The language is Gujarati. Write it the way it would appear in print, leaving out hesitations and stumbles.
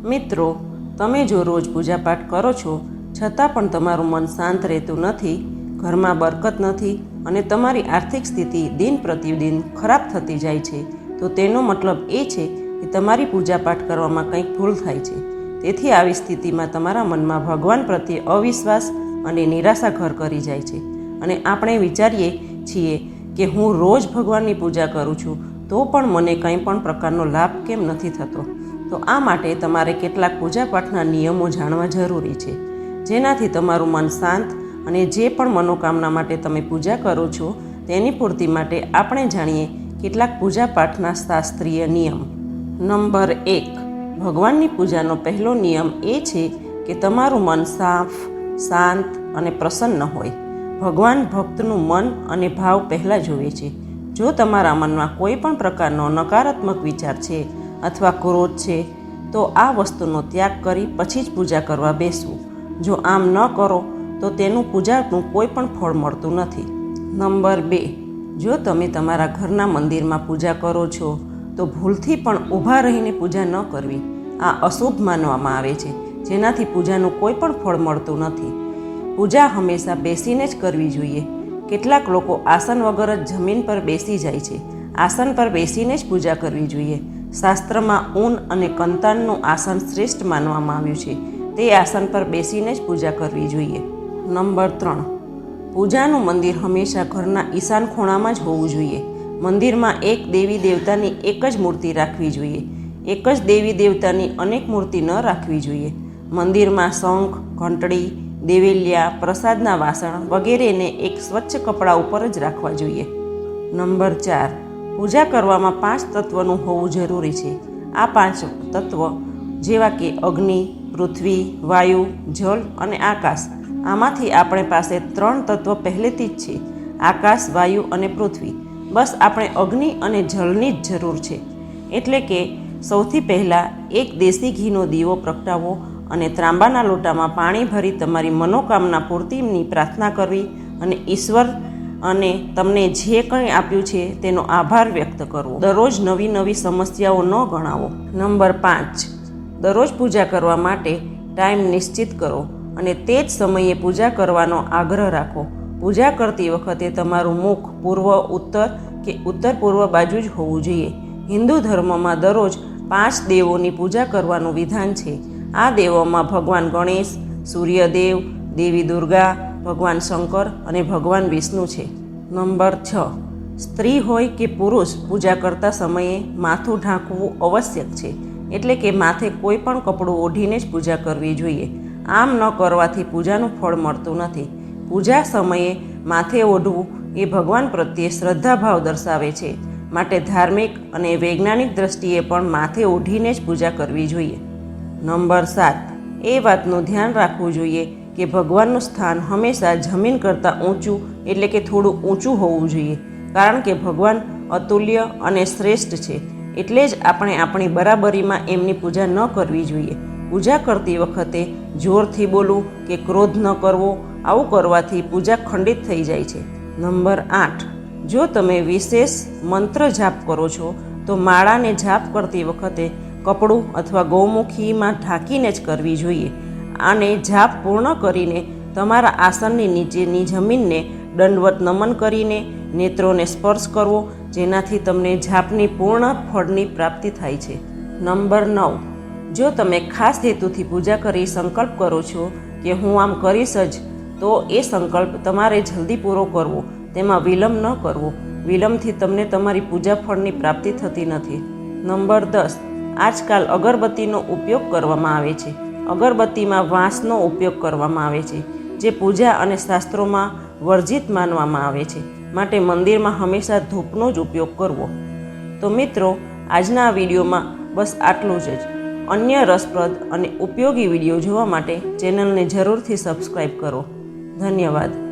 મિત્રો, તમે જો રોજ પૂજાપાઠ કરો છો છતાં પણ તમારું મન શાંત રહેતું નથી, ઘરમાં બરકત નથી અને તમારી આર્થિક સ્થિતિ દિન પ્રતિદિન ખરાબ થતી જાય છે, તો તેનો મતલબ એ છે કે તમારી પૂજાપાઠ કરવામાં કંઈક ભૂલ થાય છે. તેથી આવી સ્થિતિમાં તમારા મનમાં ભગવાન પ્રત્યે અવિશ્વાસ અને નિરાશા ઘર કરી જાય છે અને આપણે વિચારીએ છીએ કે હું રોજ ભગવાનની પૂજા કરું છું તો પણ મને કંઈ પણ પ્રકારનો લાભ કેમ નથી થતો. તો આ માટે તમારે કેટલાક પૂજાપાઠના નિયમો જાણવા જરૂરી છે, જેનાથી તમારું મન શાંત અને જે પણ મનોકામના માટે તમે પૂજા કરો છો તેની પૂર્તિ માટે આપણે જાણીએ કેટલાક પૂજાપાઠના શાસ્ત્રીય નિયમ. નંબર 1, ભગવાનની પૂજાનો પહેલો નિયમ એ છે કે તમારું મન સાફ, શાંત અને પ્રસન્ન હોય. ભગવાન ભક્તનું મન અને ભાવ પહેલાં જુએ છે. જો તમારા મનમાં કોઈ પણ પ્રકારનો નકારાત્મક વિચાર છે અથવા ક્રોધ છે તો આ વસ્તુનો ત્યાગ કરી પછી જ પૂજા કરવા બેસવું. જો આમ ન કરો તો તેનું પૂજાનું કોઈ પણ ફળ મળતું નથી. નંબર 2, જો તમે તમારા ઘરના મંદિરમાં પૂજા કરો છો તો ભૂલથી પણ ઊભા રહીને પૂજા ન કરવી. આ અશુભ માનવામાં આવે છે, જેનાથી પૂજાનું કોઈ પણ ફળ મળતું નથી. પૂજા હંમેશા બેસીને જ કરવી જોઈએ. કેટલાક લોકો આસન વગર જ જમીન પર બેસી જાય છે. આસન પર બેસીને જ પૂજા કરવી જોઈએ. શાસ્ત્રમાં ઊન અને કંતાનનું આસન શ્રેષ્ઠ માનવામાં આવ્યું છે. તે આસન પર બેસીને જ પૂજા કરવી જોઈએ. નંબર 3, પૂજાનું મંદિર હંમેશા ઘરના ઈશાન ખૂણામાં જ હોવું જોઈએ. મંદિરમાં એક દેવી દેવતાની એક જ મૂર્તિ રાખવી જોઈએ. એક જ દેવી દેવતાની અનેક મૂર્તિ ન રાખવી જોઈએ. મંદિરમાં શંખ, ઘંટડી, દેવેલિયા, પ્રસાદના વાસણ વગેરેને એક સ્વચ્છ કપડા ઉપર જ રાખવા જોઈએ. નંબર 4, પૂજા કરવામાં 5 તત્વનું હોવું જરૂરી છે. આ 5 તત્વ જેવા કે અગ્નિ, પૃથ્વી, વાયુ, જળ અને આકાશ. આમાંથી આપણે પાસે 3 તત્વ પહેલેથી જ છે, આકાશ, વાયુ અને પૃથ્વી. બસ આપણે અગ્નિ અને જળની જ જરૂર છે. એટલે કે સૌથી પહેલાં એક દેશી ઘીનો દીવો પ્રગટાવો અને ત્રાંબાના લોટામાં પાણી ભરી તમારી મનોકામના પૂર્તિની પ્રાર્થના કરવી અને ઈશ્વર અને તમને જે કંઈ આપ્યું છે તેનો આભાર વ્યક્ત કરવો. દરરોજ નવી નવી સમસ્યાઓ ન ગણાવો. નંબર 5, દરરોજ પૂજા કરવા માટે ટાઈમ નિશ્ચિત કરો અને તે જ સમયે પૂજા કરવાનો આગ્રહ રાખો. પૂજા કરતી વખતે તમારું મુખ પૂર્વ, ઉત્તર કે ઉત્તર પૂર્વ બાજુ જ હોવું જોઈએ. હિન્દુ ધર્મમાં દરરોજ 5 દેવોની પૂજા કરવાનું વિધાન છે. આ દેવોમાં ભગવાન ગણેશ, સૂર્યદેવ, દેવી દુર્ગા, ભગવાન શંકર અને ભગવાન વિષ્ણુ છે. નંબર 6, સ્ત્રી હોય કે પુરુષ પૂજા કરતા સમયે માથું ઢાંકવું આવશ્યક છે. એટલે કે માથે કોઈ પણ કપડું ઓઢીને જ પૂજા કરવી જોઈએ. આમ ન કરવાથી પૂજાનું ફળ મળતું નથી. પૂજા સમયે માથે ઓઢવું એ ભગવાન પ્રત્યે શ્રદ્ધાભાવ દર્શાવે છે. માટે ધાર્મિક અને વૈજ્ઞાનિક દ્રષ્ટિએ પણ માથે ઓઢીને જ પૂજા કરવી જોઈએ. નંબર 7, એ વાતનું ધ્યાન રાખવું જોઈએ કે ભગવાનનું સ્થાન હંમેશા જમીન કરતાં ઊંચું એટલે કે થોડું ઊંચું હોવું જોઈએ. કારણ કે ભગવાન અતુલ્ય અને શ્રેષ્ઠ છે. એટલે જ આપણે આપણી બરાબરીમાં એમની પૂજા ન કરવી જોઈએ. પૂજા કરતી વખતે જોરથી બોલવું કે ક્રોધ ન કરવો, આવું કરવાથી પૂજા ખંડિત થઈ જાય છે. નંબર 8, જો તમે વિશેષ મંત્ર જાપ કરો છો તો માળાને જાપ કરતી વખતે કપડું અથવા ગૌમુખીમાં ઢાંકીને જ કરવી જોઈએ. આને જાપ પૂર્ણ કરીને તમારા આસનની નીચેની જમીનને દંડવત નમન કરીને નેત્રોને સ્પર્શ કરવો, જેનાથી તમને જાપની પૂર્ણ ફળની પ્રાપ્તિ થાય છે. નંબર 9, જો તમે ખાસ હેતુથી પૂજા કરી સંકલ્પ કરો છો કે હું આમ કરીશ જ, તો એ સંકલ્પ તમારે જલ્દી પૂરો કરવો. તેમાં વિલંબ ન કરવો. વિલંબથી તમને તમારી પૂજા ફળની પ્રાપ્તિ થતી નથી. નંબર 10, આજકાલ અગરબત્તીનો ઉપયોગ કરવામાં આવે છે. અગરબત્તીમાં વાંસનો ઉપયોગ કરવામાં આવે છે, જે પૂજા અને શાસ્ત્રોમાં વર્જિત માનવામાં આવે છે. માટે મંદિરમાં હંમેશા ધૂપનો જ ઉપયોગ કરવો. તો મિત્રો, આજના આ વિડીયોમાં બસ આટલું જ. અન્ય રસપ્રદ અને ઉપયોગી વિડીયો જોવા માટે ચેનલને જરૂરથી સબસ્ક્રાઈબ કરો. ધન્યવાદ.